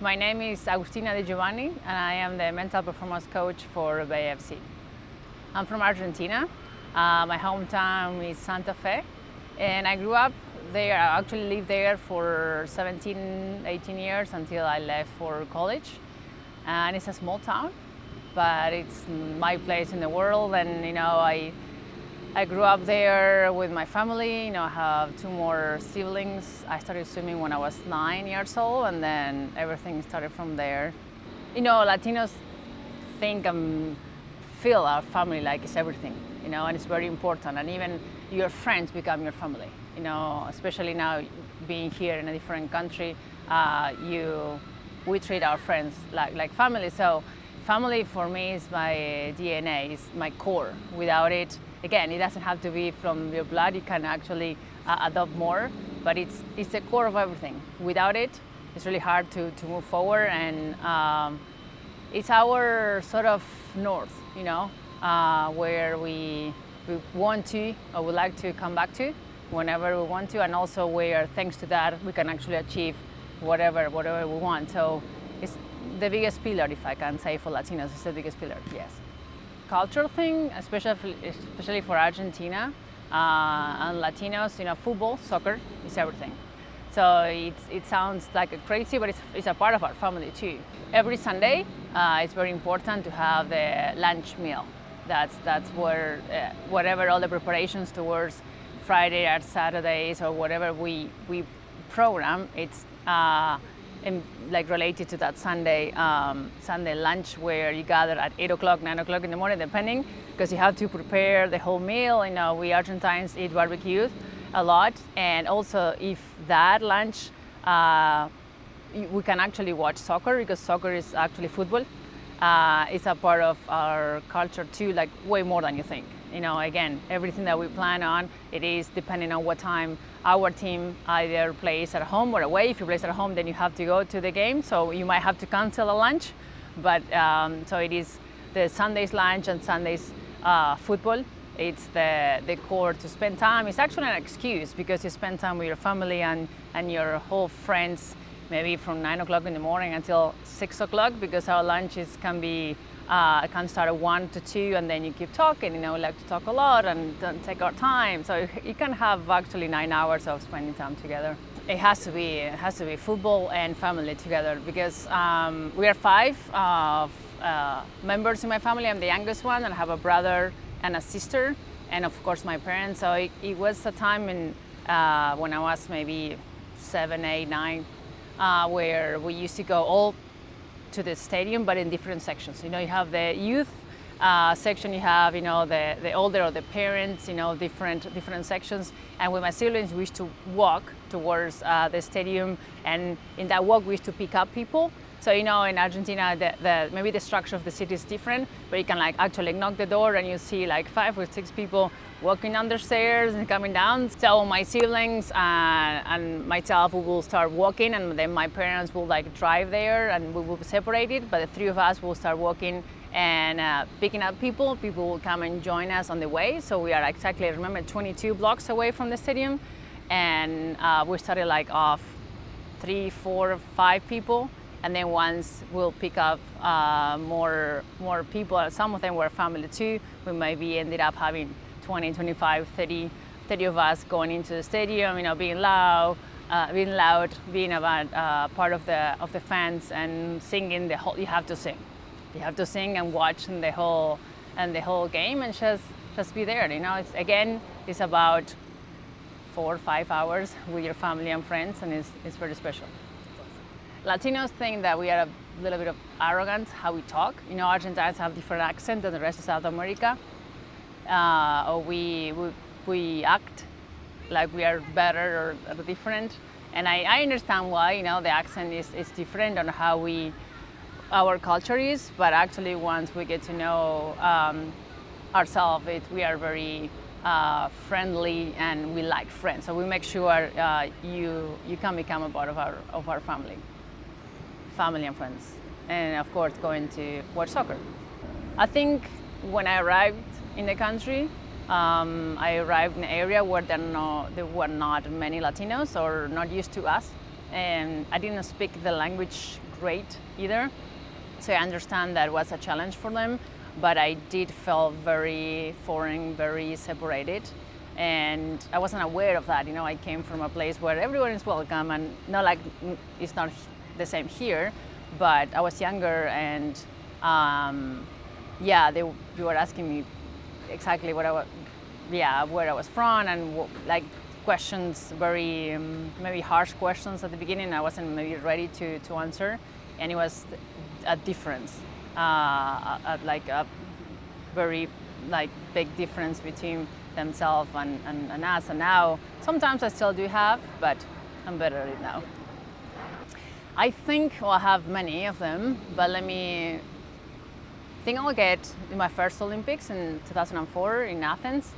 My name is Agustina De Giovanni, and I am the mental performance coach for BFC. I'm from Argentina. My hometown is Santa Fe, and I grew up there. I actually lived there for 17, 18 years until I left for college. And it's a small town, but it's my place in the world. And I grew up there with my family. I have two more siblings. I started swimming when I was 9 years old, and then everything started from there. Latinos think and feel our family like it's everything, and it's very important. And even your friends become your family, especially now being here in a different country, we treat our friends like family. So family for me is my DNA, is my core. Without it, again, it doesn't have to be from your blood. You can actually adopt more, but it's the core of everything. Without it, it's really hard to move forward, and it's our sort of north, where we want to or would like to come back to whenever we want to, and also where, thanks to that, we can actually achieve whatever we want. So it's the biggest pillar, if I can say, for Latinos. It's the biggest pillar, yes. Cultural thing, especially for Argentina and Latinos, football, soccer is everything. So it sounds like crazy, but it's a part of our family too. Every Sunday, it's very important to have the lunch meal. That's where whatever all the preparations towards Friday or Saturdays or whatever we program, it's related to that Sunday lunch, where you gather at 8 o'clock, 9 o'clock in the morning, depending, because you have to prepare the whole meal. We Argentines eat barbecue a lot, and also if that lunch, we can actually watch soccer, because soccer is actually football. It's a part of our culture too, like way more than you think. Again, everything that we plan on, it is depending on what time our team either plays at home or away. If you play at home, then you have to go to the game, so you might have to cancel a lunch. But so it is the Sunday's lunch and Sunday's football. It's the core to spend time. It's actually an excuse, because you spend time with your family and your whole friends, maybe from 9 o'clock in the morning until 6 o'clock, because our lunches can start at 1 to 2, and then you keep talking. We like to talk a lot and don't take our time. So you can have actually 9 hours of spending time together. It has to be football and family together, because we are 5 members in my family. I'm the youngest one, and I have a brother and a sister, and of course my parents. So it was a time when I was maybe 7, 8, 9, where we used to go all to the stadium, but in different sections. You have the youth section, you have the older or the parents, different sections. And with my siblings, we used to walk towards the stadium, and in that walk we used to pick up people. So in Argentina, maybe the structure of the city is different, but you can actually knock the door and you see 5 or 6 people walking down the stairs and coming down. So my siblings and myself, we will start walking, and then my parents will drive there, and we will be separated. But the 3 of us will start walking and picking up people. People will come and join us on the way. So we are exactly, I remember, 22 blocks away from the stadium, and we started off 3, 4, 5 people. And then once we'll pick up more people, some of them were family too. We maybe ended up having 20, 25, 30 of us going into the stadium, being loud, being about part of the fans, and singing the whole. You have to sing and watch the whole game, and just be there. It's about 4 or 5 hours with your family and friends, and it's very special. Latinos think that we are a little bit of arrogant how we talk. Argentines have different accent than the rest of South America. Or we act like we are better or different. And I understand why, the accent is different on how our culture is, but actually once we get to know ourselves, we are very friendly, and we like friends. So we make sure you can become a part of our family and friends, and of course going to watch soccer. I think when I arrived in the country, I arrived in an area where there were not many Latinos or not used to us, and I didn't speak the language great either. So I understand that was a challenge for them, but I did feel very foreign, very separated. And I wasn't aware of that. I came from a place where everyone is welcome, and not like it's not the same here, but I was younger, and they were asking me exactly where I was from, and like questions, very maybe harsh questions at the beginning. I wasn't maybe ready to answer, and it was a difference, like a very like big difference between themselves and us. And now sometimes I still do have, but I'm better at it now. I think I have many of them, but I think I'll get in my first Olympics in 2004 in Athens,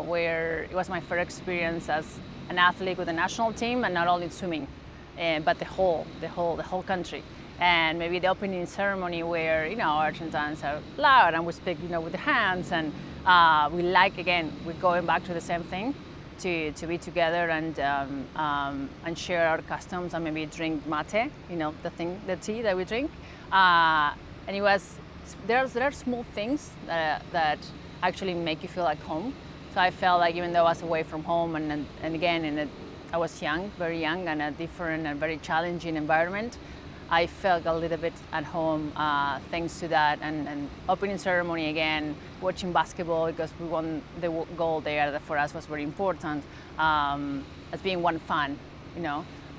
where it was my first experience as an athlete with the national team, and not only swimming, but the whole country. And maybe the opening ceremony where Argentines are loud and we speak with the hands, and we're going back to the same thing, to be together and share our customs and maybe drink mate, the tea that we drink. And there are small things that actually make you feel like home. So I felt like even though I was away from home and again I was young, very young, and a different and very challenging environment, I felt a little bit at home thanks to that. And opening ceremony again, watching basketball because we won the gold there, that for us was very important, as being one fan.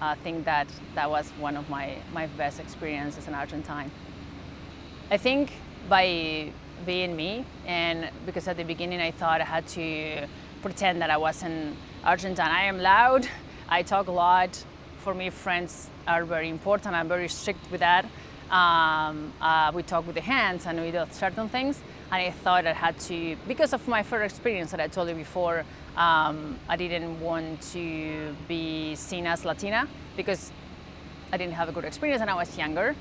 I think that was one of my best experiences as an Argentine. I think by being me, and because at the beginning I thought I had to pretend that I wasn't Argentine. I am loud, I talk a lot. For me, friends are very important. I'm very strict with that. We talk with the hands and we do certain things. And I thought I had to, because of my first experience that I told you before, I didn't want to be seen as Latina because I didn't have a good experience and I was younger.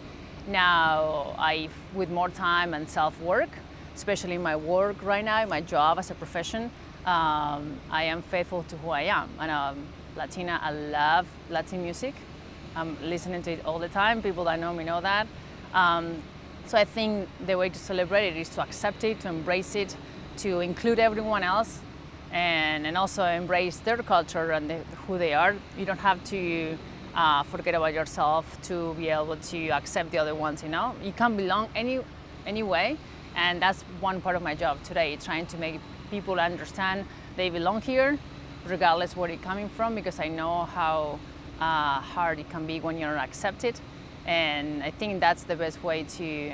Now, with more time and self-work, especially in my work right now, in my job as a profession, I am faithful to who I am. And Latina, I love Latin music. I'm listening to it all the time. People that know me know that. So I think the way to celebrate it is to accept it, to embrace it, to include everyone else, and also embrace their culture and who they are. You don't have to forget about yourself to be able to accept the other ones. You can belong any way, and that's one part of my job today, trying to make people understand they belong here, regardless where you're coming from, because I know how hard it can be when you're not accepted. And I think that's the best way to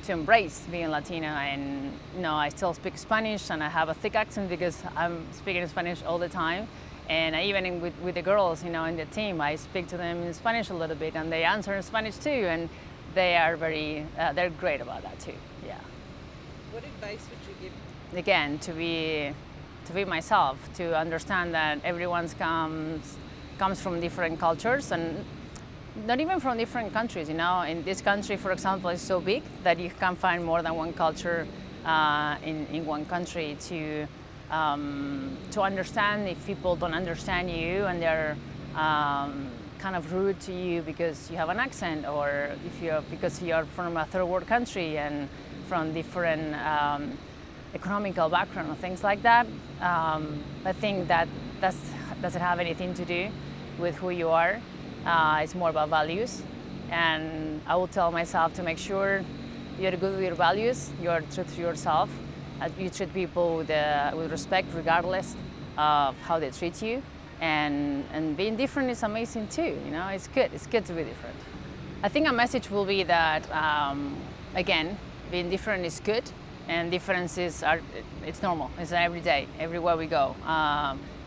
embrace being Latina. And I still speak Spanish, and I have a thick accent because I'm speaking Spanish all the time. And even with the girls, in the team, I speak to them in Spanish a little bit, and they answer in Spanish too. And they are they're great about that too. Yeah. What advice would you give? Again, to be myself, to understand that everyone comes from different cultures, and not even from different countries. In this country, for example, is so big that you can find more than one culture in one country. To understand if people don't understand you and they're kind of rude to you because you have an accent, or because you're from a third world country and from different economical background or things like that. I think that doesn't have anything to do with who you are. It's more about values, and I will tell myself to make sure you're good with your values, you're true to yourself, you treat people with respect regardless of how they treat you, and being different is amazing too. It's good to be different. I think a message will be that again, being different is good, and differences it's normal. It's every day, everywhere we go.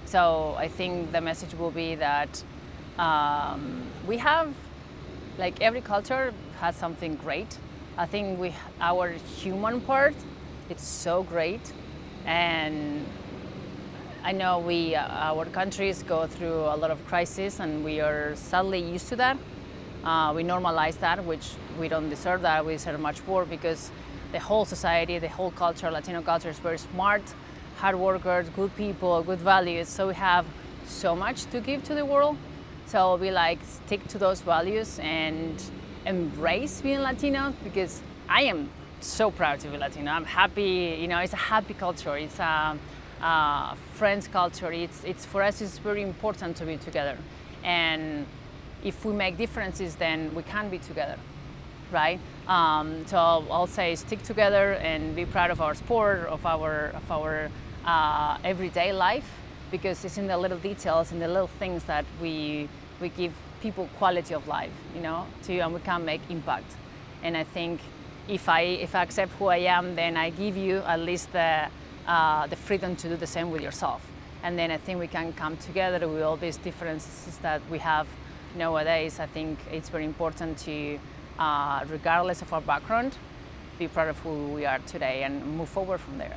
So I think the message will be that we have, like, every culture has something great. I think our human part, it's so great, and I know our countries go through a lot of crises, and we are sadly used to that. We normalize that, which we don't deserve that. We deserve much more, because the whole society, the whole culture, Latino culture, is very smart, hard workers, good people, good values. So we have so much to give to the world. So we like stick to those values and embrace being Latino, because I am so proud to be Latino. I'm happy, it's a happy culture. It's a friends culture. It's for us, it's very important to be together. And if we make differences, then we can't be together, right? So I'll say stick together and be proud of our sport, of our everyday life, because it's in the little details, in the little things that we give people quality of life, and we can make impact. And I think if I accept who I am, then I give you at least the freedom to do the same with yourself. And then I think we can come together with all these differences that we have nowadays. I think it's very important to, regardless of our background, be proud of who we are today and move forward from there.